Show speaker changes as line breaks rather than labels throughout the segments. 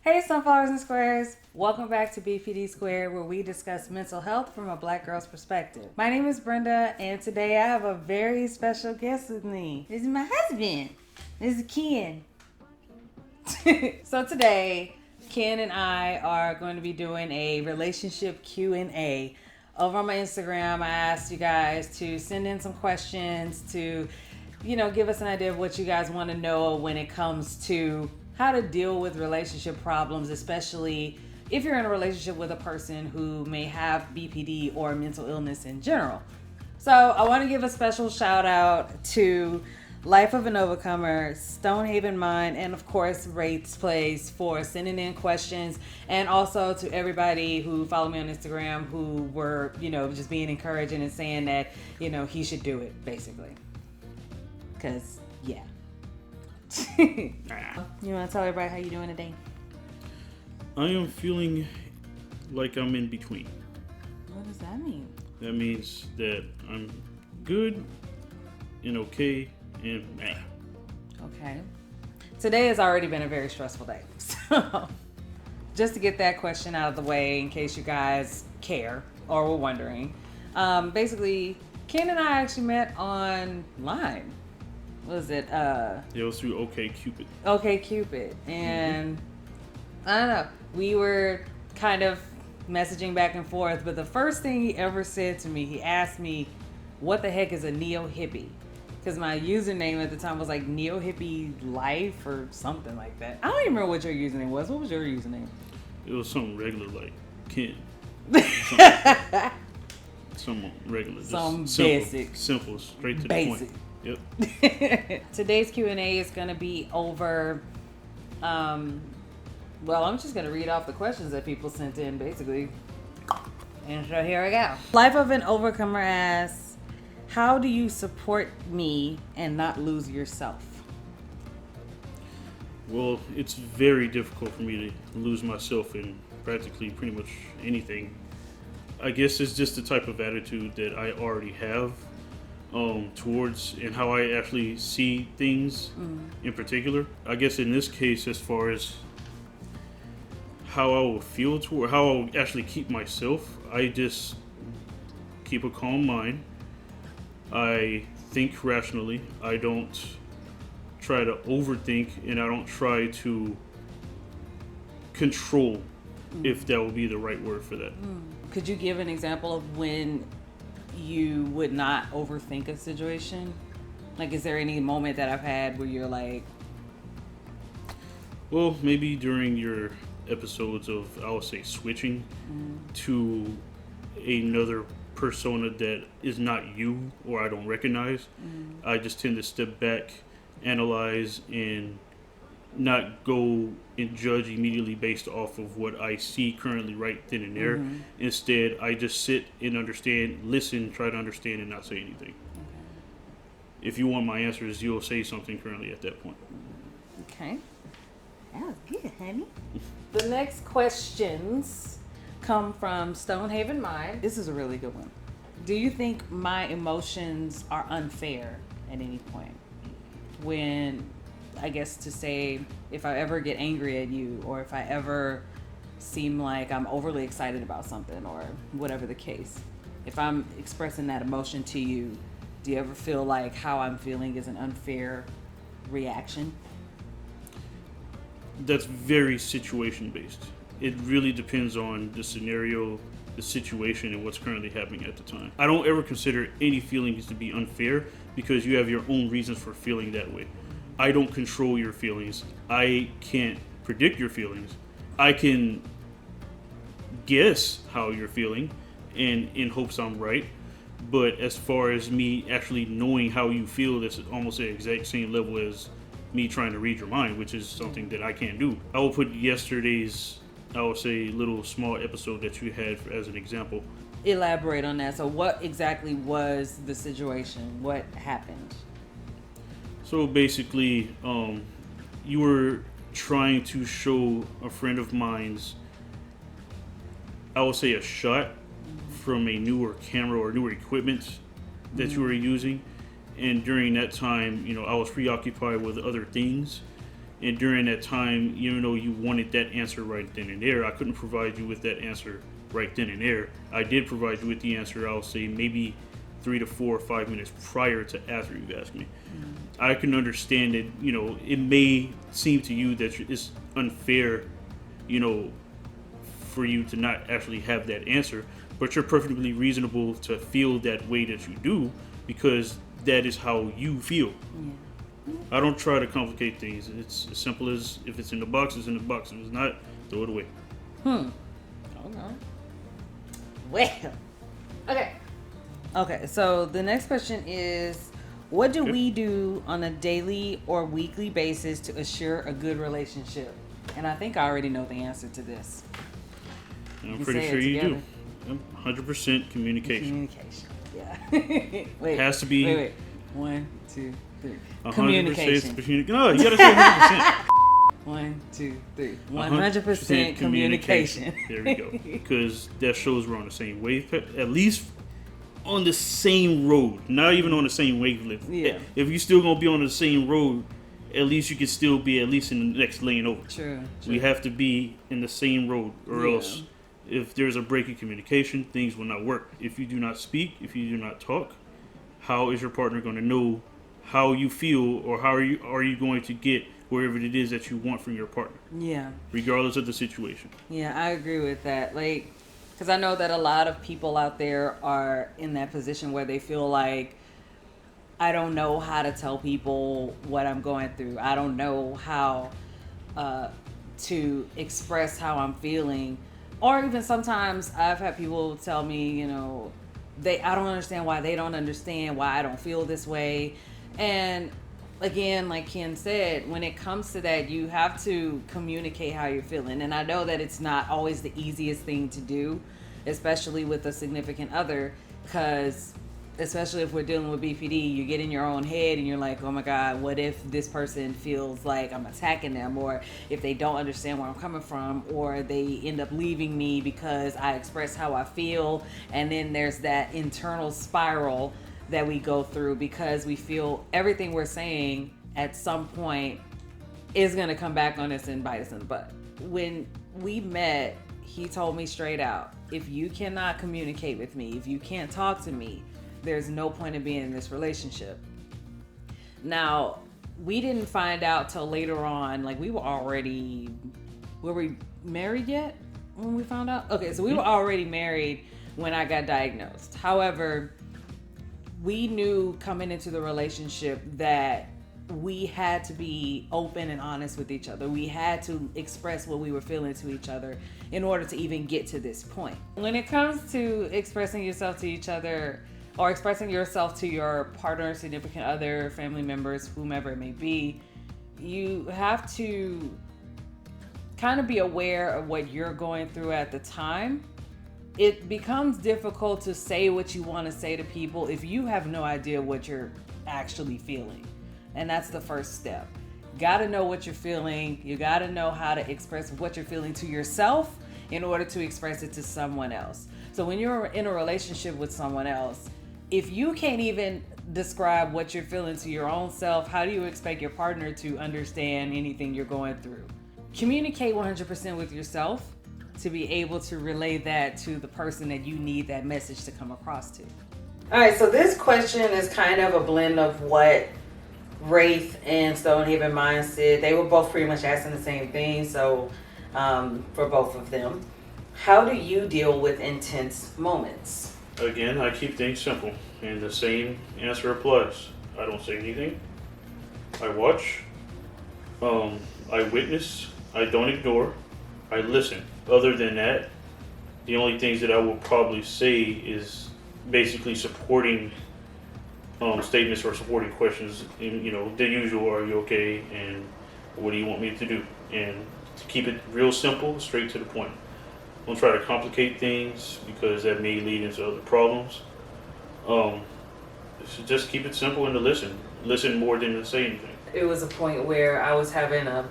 Hey Sunflowers and Squares! Welcome back to BPDsquared, where we discuss mental health from a black girl's perspective. My name is Brenda, and today I have a very special guest with me. This is my husband. This is Ken. So today, Ken and I are going to be doing a relationship Q&A. Over on my Instagram, I asked you guys to send in some questions to, give us an idea of what you guys want to know when it comes to how to deal with relationship problems, especially if you're in a relationship with a person who may have BPD or mental illness in general. So I want to give a special shout out to Life of an Overcomer, Stonehaven Mind, and of course Rates Place for sending in questions, and also to everybody who followed me on Instagram who were, just being encouraging and saying that, he should do it, basically. Because, yeah. You want to tell everybody how you doing today?
I am feeling like I'm in between.
What does that mean?
That means that I'm good and okay and meh.
Okay. Today has already been a very stressful day. So, just to get that question out of the way in case you guys care or were wondering. Basically, Ken and I actually met online. What was it?
It was through OkCupid.
OkCupid. And I don't know. We were kind of messaging back and forth, but the first thing he ever said to me, he asked me, what the heck is a neo-hippie? Because my username at the time was like neo-hippie life or something like that. I don't even remember what your username was. What was your username?
It was something regular like Ken. Something regular.
Some
just
basic.
Simple, straight to
Basic.
the point. Yep.
Today's Q&A is going to be over, I'm just going to read off the questions that people sent in, basically. And so here we go. Life of an Overcomer asks, how do you support me and not lose yourself?
Well, it's very difficult for me to lose myself in practically pretty much anything. I guess it's just the type of attitude that I already have towards and how I actually see things in particular. I guess in this case, as far as how I will feel toward how I will actually keep myself, I just keep a calm mind. I think rationally. I don't try to overthink, and I don't try to control, if that would be the right word for that.
Could you give an example of when you would not overthink a situation? Like, is there any moment that I've had where you're like...
Well, maybe during your episodes of, I would say, switching to another persona that is not you or I don't recognize. I just tend to step back, analyze, and not go and judge immediately based off of what I see currently right then and there. Instead, I just sit and understand, listen, try to understand, and not say anything. If you want my answers, you'll say something currently at that point.
Okay. That was good, honey. The next questions come from Stonehaven Mind. This is a really good one. Do you think my emotions are unfair at any point? When, I guess to say, if I ever get angry at you, or if I ever seem like I'm overly excited about something, or whatever the case, if I'm expressing that emotion to you, do you ever feel like how I'm feeling is an unfair reaction?
That's very situation based. It really depends on the scenario, the situation, and what's currently happening at the time. I don't ever consider any feelings to be unfair because you have your own reasons for feeling that way. I don't control your feelings. I can't predict your feelings. I can guess how you're feeling and in hopes I'm right. But as far as me actually knowing how you feel, that's almost the exact same level as me trying to read your mind, which is something that I can't do. I will put yesterday's, I would say, little small episode that you had as an example.
Elaborate on that. So what exactly was the situation? What happened?
So basically, you were trying to show a friend of mine's, I would say, a shot from a newer camera or newer equipment that you were using. And during that time, I was preoccupied with other things. And during that time, even though you wanted that answer right then and there, I couldn't provide you with that answer right then and there. I did provide you with the answer, I'll say maybe 3 to 4 or 5 minutes prior to after you asked me. I can understand that, it may seem to you that it's unfair, for you to not actually have that answer, but you're perfectly reasonable to feel that way that you do because that is how you feel. I don't try to complicate things. It's as simple as if it's in the box, it's in the box. If it's not, throw it away.
Okay. Well. Okay, so the next question is, what do we do on a daily or weekly basis to assure a good relationship? And I think I already know the answer to this.
I'm pretty sure you do. 100% communication.
Yeah.
It has to be.
Wait. 1, 2, 3. Communication.
No, you gotta say 100%.
1, 2, 3. 100% communication.
There we go. Because that shows we're on the same wave, at least on the same road. Not even on the same wavelength.
Yeah.
If you're still gonna be on the same road, at least you could still be at least in the next lane over.
True.
We have to be in the same road, or else if there's a break in communication, things will not work. If you do not speak, if you do not talk, how is your partner going to know how you feel, or how are you going to get wherever it is that you want from your partner?
Yeah.
Regardless of the situation.
Yeah, I agree with that. Because I know that a lot of people out there are in that position where they feel like, I don't know how to tell people what I'm going through. I don't know how to express how I'm feeling. Or even sometimes I've had people tell me, I don't understand why they don't understand why I don't feel this way. And again, like Ken said, when it comes to that, you have to communicate how you're feeling. And I know that it's not always the easiest thing to do, especially with a significant other, because especially if we're dealing with BPD, you get in your own head and you're like, oh my God, what if this person feels like I'm attacking them, or if they don't understand where I'm coming from, or they end up leaving me because I express how I feel. And then there's that internal spiral that we go through because we feel everything we're saying at some point is going to come back on us and bite us in the butt. When we met, he told me straight out, if you cannot communicate with me, if you can't talk to me, there's no point in being in this relationship. Now, we didn't find out till later on, were we married yet when we found out? Okay, so we were already married when I got diagnosed. However, we knew coming into the relationship that we had to be open and honest with each other. We had to express what we were feeling to each other in order to even get to this point. When it comes to expressing yourself to each other, or expressing yourself to your partner, significant other, family members, whomever it may be, you have to kind of be aware of what you're going through at the time. It becomes difficult to say what you want to say to people if you have no idea what you're actually feeling. And that's the first step. Got to know what you're feeling. You got to know how to express what you're feeling to yourself in order to express it to someone else. So when you're in a relationship with someone else, if you can't even describe what you're feeling to your own self, how do you expect your partner to understand anything you're going through? Communicate 100% with yourself to be able to relay that to the person that you need that message to come across to. All right, so this question is kind of a blend of what Wraith and Stonehaven Mind said. They were both pretty much asking the same thing, so for both of them. How do you deal with intense moments?
Again, I keep things simple, and the same answer applies. I don't say anything. I watch. I witness. I don't ignore. I listen. Other than that, the only things that I will probably say is basically supporting statements or supporting questions. In, the usual, are you okay? And what do you want me to do? And to keep it real simple, straight to the point. Don't try to complicate things because that may lead into other problems. So just keep it simple and to listen. Listen more than to say anything.
It was a point where I was having a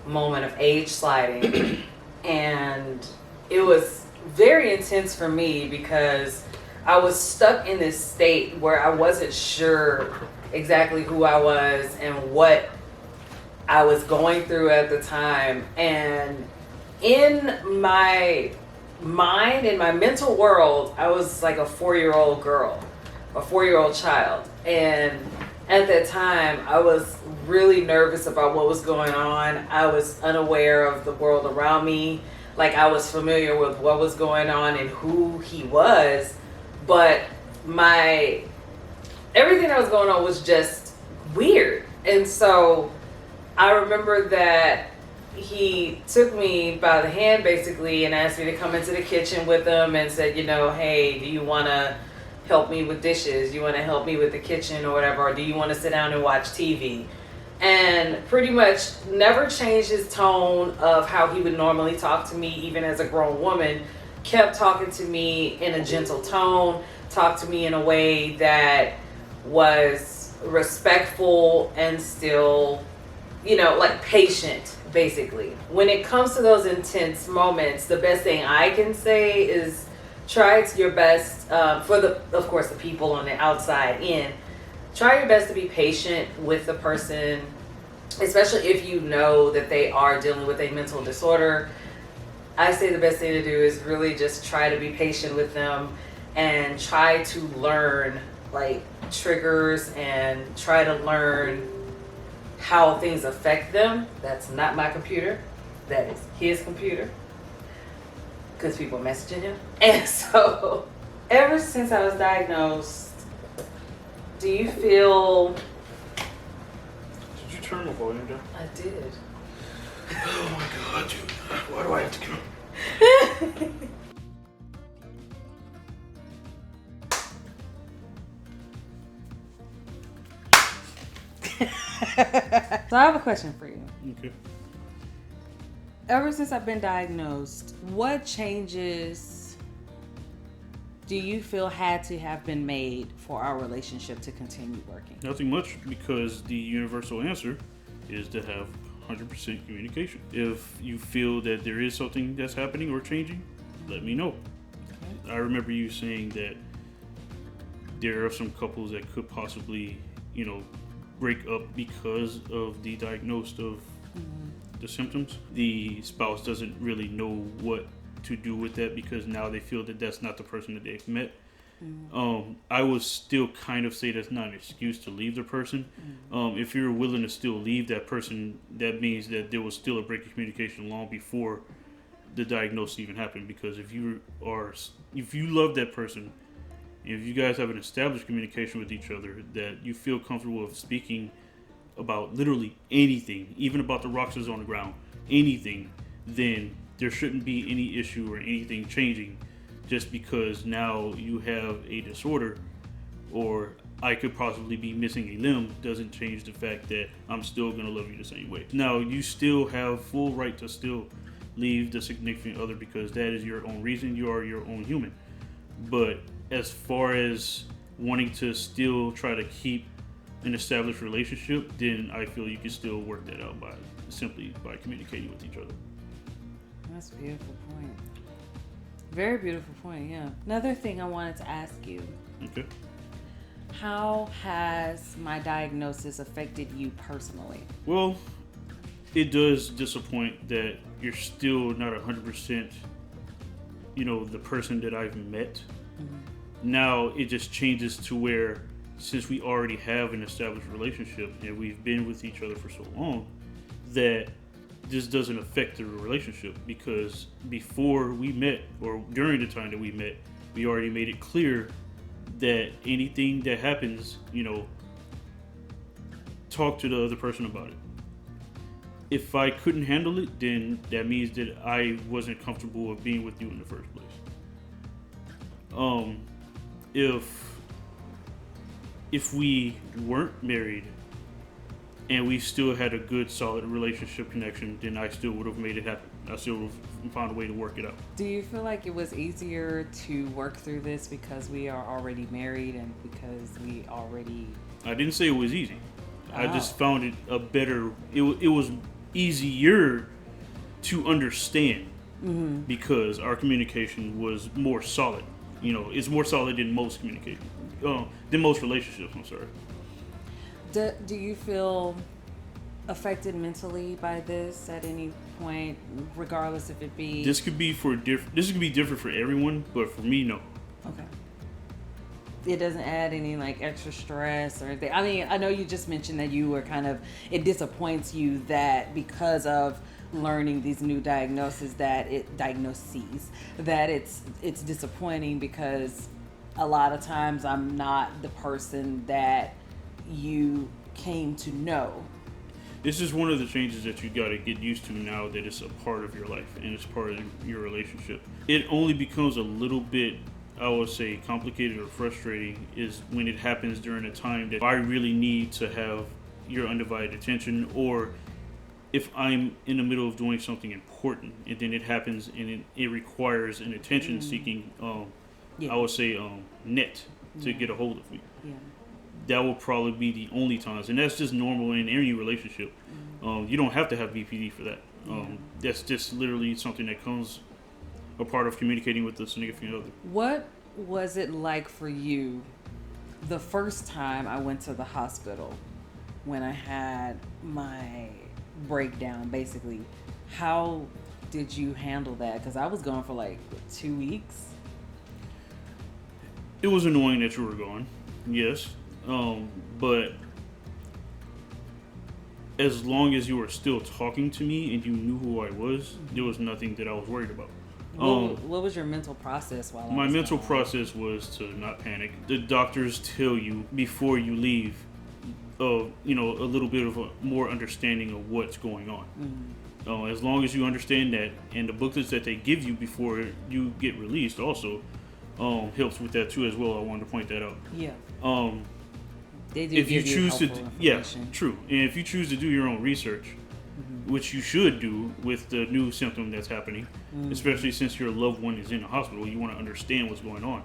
moment of age sliding and it was very intense for me because I was stuck in this state where I wasn't sure exactly who I was and what
I was going through at the time. And in my mind, in my mental world, I was like a 4-year-old girl, a 4-year-old child. And at that time, I was really nervous about what was going on. I was unaware of the world around me. Like, I was familiar with what was going on and who he was, but everything that was going on was just weird. And so I remember that he took me by the hand basically and asked me to come into the kitchen with him and said, hey, do you want to help me with dishes? You want to help me with the kitchen or whatever? Or do you want to sit down and watch TV? And pretty much never changed his tone of how he would normally talk to me, even as a grown woman. Kept talking to me in a gentle tone, talked to me in a way that was respectful and still, like patient, basically. When it comes to those intense moments, the best thing I can say is try your best, of course, the people on the outside in, try your best to be patient with the person, especially if you know that they are dealing with a mental disorder. I say the best thing to do is really just try to be patient with them and try to learn like triggers and try to learn how things affect them. That's not my computer. That is his computer. Because people messaging him. And so, ever since I was diagnosed, do you feel...
Did you turn the volume down?
I did.
Oh my god, dude. Why do I have to come?
So I have a question for you.
Okay.
Ever since I've been diagnosed, what changes do you feel had to have been made for our relationship to continue working?
Nothing much, because the universal answer is to have 100% communication. If you feel that there is something that's happening or changing, let me know. Okay. I remember you saying that there are some couples that could possibly, break up because of the diagnosed of the symptoms. The spouse doesn't really know what to do with that because now they feel that that's not the person that they've met. I would still kind of say that's not an excuse to leave the person. If you're willing to still leave that person, that means that there was still a break of communication long before the diagnosis even happened. Because if you love that person, if you guys have an established communication with each other, that you feel comfortable of speaking about literally anything, even about the rocks that's on the ground, anything, then there shouldn't be any issue or anything changing just because now you have a disorder or I could possibly be missing a limb doesn't change the fact that I'm still going to love you the same way. Now, you still have full right to still leave the significant other because that is your own reason. You are your own human. But as far as wanting to still try to keep an established relationship, then I feel you can still work that out simply by communicating with each other.
That's a beautiful point. Very beautiful point, yeah. Another thing I wanted to ask you.
Okay.
How has my diagnosis affected you personally?
Well, it does disappoint that you're still not 100%, the person that I've met. Now it just changes to where, since we already have an established relationship and we've been with each other for so long, that this doesn't affect the relationship, because before we met or during the time that we met, we already made it clear that anything that happens, talk to the other person about it. If I couldn't handle it, then that means that I wasn't comfortable with being with you in the first place. If we weren't married and we still had a good, solid relationship connection, then I still would have made it happen. I still would have found a way to work it out.
Do you feel like it was easier to work through this because we are already married and because we already...
I didn't say it was easy. I just found it it was easier to understand because our communication was more solid. It's more solid than most communication, than most relationships, I'm sorry.
Do you feel affected mentally by this at any point, regardless if it be?
This could be different for everyone, but for me, no.
Okay. It doesn't add any like extra stress or anything. I mean, I know you just mentioned that you were it disappoints you that because of learning these new diagnoses that it's disappointing because a lot of times I'm not the person that you came to know.
This is one of the changes that you got to get used to now that it's a part of your life and it's part of your relationship. It only becomes a little bit, I would say, complicated or frustrating is when it happens during a time that I really need to have your undivided attention, or if I'm in the middle of doing something important and then it happens and it requires an attention seeking, I would say, net to get a hold of me.
Yeah.
That will probably be the only times, and that's just normal in any relationship. You don't have to have BPD for that. That's just literally something that comes a part of communicating with the significant other.
What was it like for you the first time I went to the hospital when I had my breakdown, basically? How did you handle that? Because I was gone for like 2 weeks.
It was annoying that you were gone, yes. But as long as you were still talking to me and you knew who I was, there was nothing that I was worried about.
What was your mental process while I was
My mental
gone?
process was to not panic. The doctors tell you before you leave, a little bit of a more understanding of what's going on. As long as you understand that, and the booklets that they give you before you get released also helps with that too as well. I wanted to point that out.
Yeah. They do
if you
give
choose to,
helpful
yeah,
information.
true. And if you choose to do your own research, which you should do with the new symptom that's happening, especially since your loved one is in the hospital, you want to understand what's going on.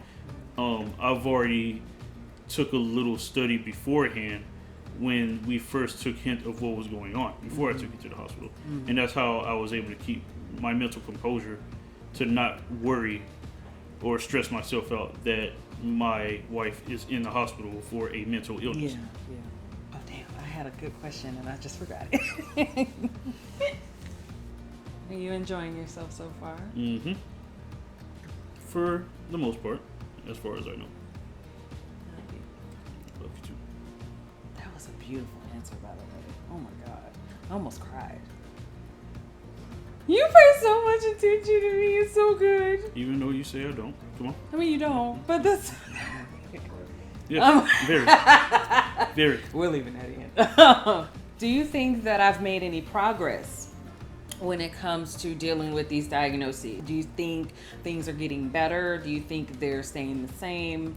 I've already took a little study beforehand when we first took hint of what was going on before I took you to the hospital, and that's how I was able to keep my mental composure to not worry or stress myself out that my wife is in the hospital for a mental illness.
Yeah. Oh damn! I had a good question and I just forgot it. Are you enjoying yourself so far?
Mm-hmm. For the most part, as far as I know. Love you too.
That was a beautiful answer, by the way. Oh my god, I almost cried. You pay so much attention to me. It's so good.
Even though you say I don't. Come on.
I mean, you don't, but that's.
Yeah, very. Very.
We're leaving that in. Do you think that I've made any progress when it comes to dealing with these diagnoses? Do you think things are getting better? Do you think they're staying the same?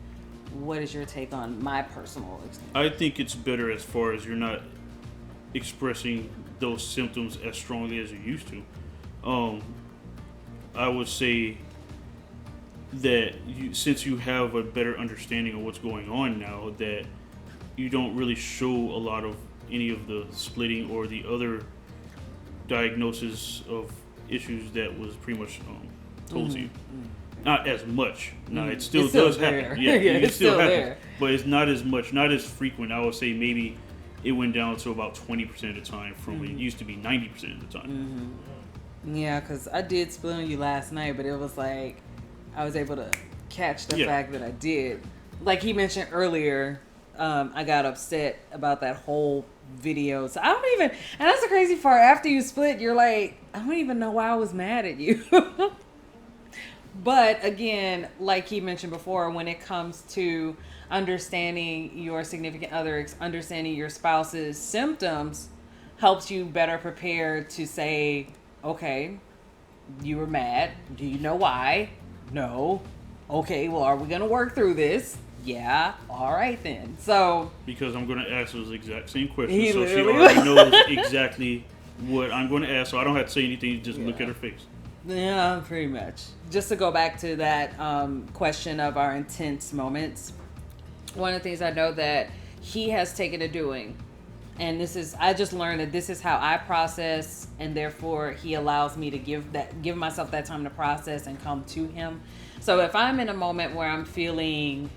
What is your take on my personal experience?
I think it's better as far as you're not expressing those symptoms as strongly as you used to. I would say that since you have a better understanding of what's going on now, that you don't really show a lot of any of the splitting or the other diagnosis of issues that was pretty much told to you. Not as much. Now it still does
there.
happen. Yeah,
Yeah,
it
it's
still
still
happens.
there.
But it's not as much, not as frequent. I would say maybe it went down to about 20% of the time from what it used to be 90% of the time.
Yeah, because I did split on you last night, but it was like I was able to catch the fact that I did. Like he mentioned earlier, I got upset about that whole video. So I don't even, and that's the crazy part. After you split, you're like, I don't even know why I was mad at you. But again, like he mentioned before, when it comes to understanding your significant other, understanding your spouse's symptoms, helps you better prepare to say, okay, you were mad. Do you know why? No. Okay, well, are we going to work through this? Yeah. All right, then. So.
Because I'm going to ask those exact same questions.
He
So she
literally-
already knows exactly what I'm going to ask. So I don't have to say anything. Just look at her face.
Yeah, pretty much. Just to go back to that question of our intense moments, one of the things I know that he has taken to doing, and I just learned that this is how I process, and therefore he allows me to give myself that time to process and come to him. So if I'm in a moment where I'm feeling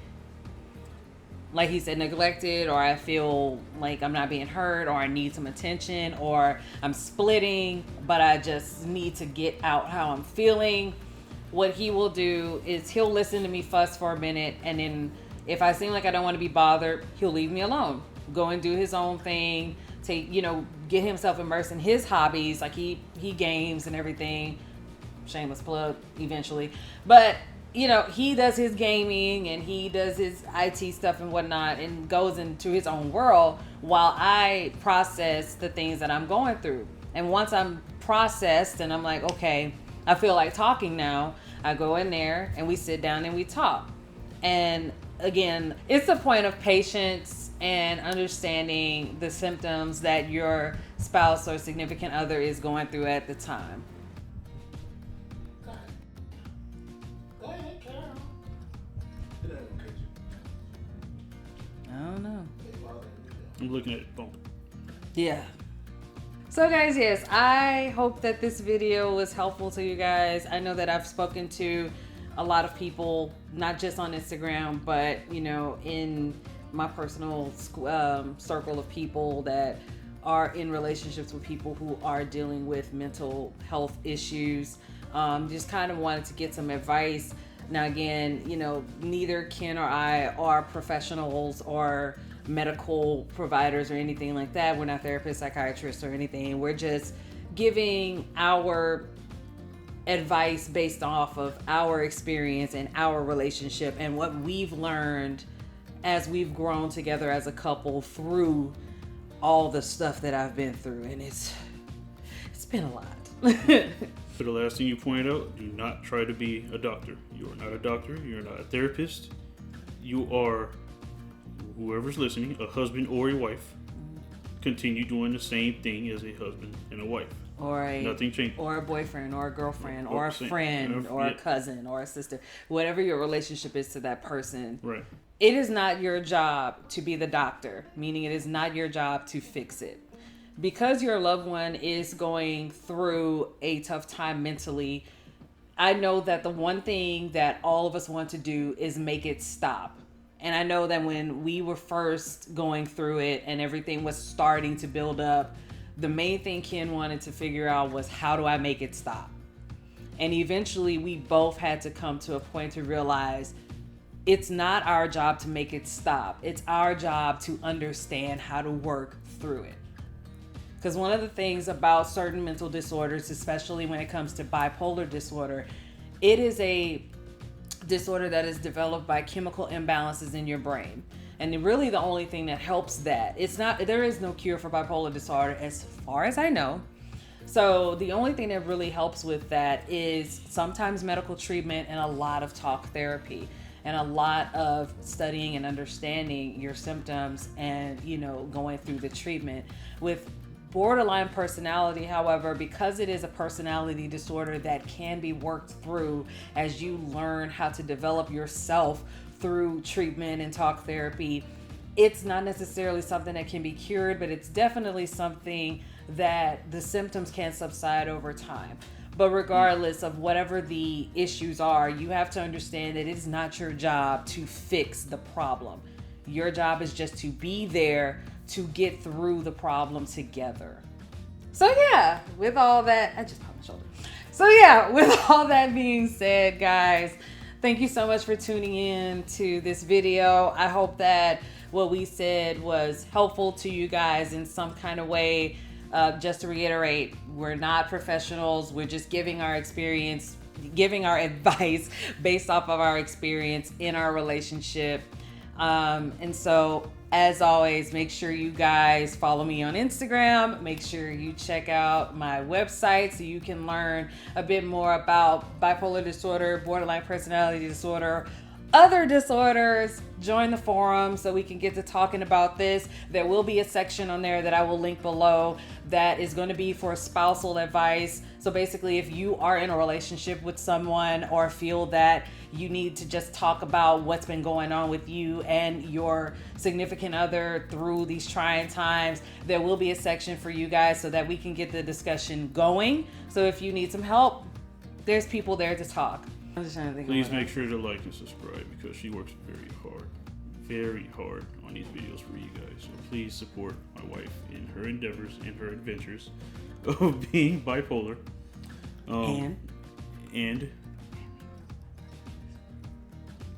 like he said, neglected, or I feel like I'm not being heard, or I need some attention, or I'm splitting, but I just need to get out how I'm feeling, what he will do is he'll listen to me fuss for a minute, and then if I seem like I don't want to be bothered, he'll leave me alone, go and do his own thing, take, get himself immersed in his hobbies, like he games and everything. Shameless plug eventually. But he does his gaming and he does his IT stuff and whatnot and goes into his own world while I process the things that I'm going through. And once I'm processed and I'm like, okay, I feel like talking now, I go in there and we sit down and we talk. And again, it's a point of patience and understanding the symptoms that your spouse or significant other is going through at the time.
Go ahead, Carol.
I don't know.
I'm looking at it. Boom.
Yeah. So guys, yes, I hope that this video was helpful to you guys. I know that I've spoken to a lot of people, not just on Instagram, but in my personal circle of people that are in relationships with people who are dealing with mental health issues. Just kind of wanted to get some advice. Now again, neither Ken or I are professionals or medical providers or anything like that. We're not therapists, psychiatrists, or anything. We're just giving our advice based off of our experience and our relationship and what we've learned as we've grown together as a couple through all the stuff that I've been through. And it's been a lot.
For the last thing you pointed out, do not try to be a doctor. You are not a doctor. You're not a therapist. You are, whoever's listening, a husband or a wife. Continue doing the same thing as a husband and a wife. Nothing changed.
Or a boyfriend or a girlfriend or a friend or a cousin or a sister. Whatever your relationship is to that person.
Right.
It is not your job to be the doctor, meaning it is not your job to fix it. Because your loved one is going through a tough time mentally, I know that the one thing that all of us want to do is make it stop. And I know that when we were first going through it and everything was starting to build up, the main thing Ken wanted to figure out was, how do I make it stop? And eventually we both had to come to a point to realize it's not our job to make it stop. It's our job to understand how to work through it. Because one of the things about certain mental disorders, especially when it comes to bipolar disorder, it is a disorder that is developed by chemical imbalances in your brain. And really the only thing that helps that, there is no cure for bipolar disorder as far as I know. So the only thing that really helps with that is sometimes medical treatment and a lot of talk therapy and a lot of studying and understanding your symptoms and, going through the treatment. With borderline personality, however, because it is a personality disorder that can be worked through as you learn how to develop yourself through treatment and talk therapy, it's not necessarily something that can be cured, but it's definitely something that the symptoms can subside over time. But regardless of whatever the issues are, you have to understand that it's not your job to fix the problem. Your job is just to be there to get through the problem together. So yeah, with all that, I just popped my shoulder. So yeah, with all that being said, guys, thank you so much for tuning in to this video. I hope that what we said was helpful to you guys in some kind of way. Just to reiterate, we're not professionals. We're just giving our experience, giving our advice based off of our experience in our relationship. And so, as always, make sure you guys follow me on Instagram. Make sure you check out my website so you can learn a bit more about bipolar disorder, borderline personality disorder, other disorders. Join the forum so we can get to talking about this. There will be a section on there that I will link below that is going to be for spousal advice. So basically, if you are in a relationship with someone or feel that you need to just talk about what's been going on with you and your significant other through these trying times, there will be a section for you guys so that we can get the discussion going. So if you need some help, there's people there to talk. I'm just trying to think.
Please make sure to like and subscribe because she works very hard. very hard on these videos for you guys. So please support my wife in her endeavors and her adventures of being bipolar. And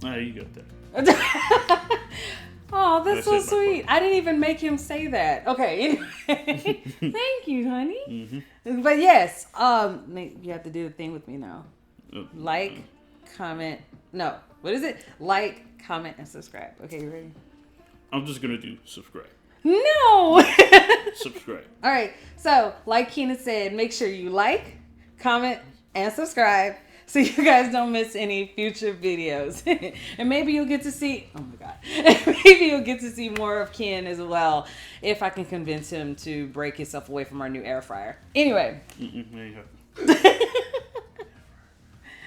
you got that.
Oh, that's so
That's it, my
sweet.
part.
I didn't even make him say that. Okay. Anyway. Thank you, honey. But yes, you have to do the thing with me now. Like, comment. No, what is it? Like, comment, and subscribe. Okay, you ready?
I'm just gonna do subscribe.
No.
Subscribe.
All right. So, like Keenan said, make sure you like, comment, and subscribe so you guys don't miss any future videos. And maybe you'll get to see, oh my God, maybe you'll get to see more of Ken as well if I can convince him to break himself away from our new air fryer. Anyway.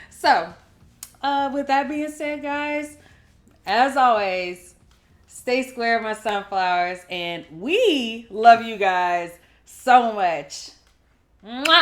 So, with that being said, guys, as always, stay square, my sunflowers, and we love you guys so much. Mwah!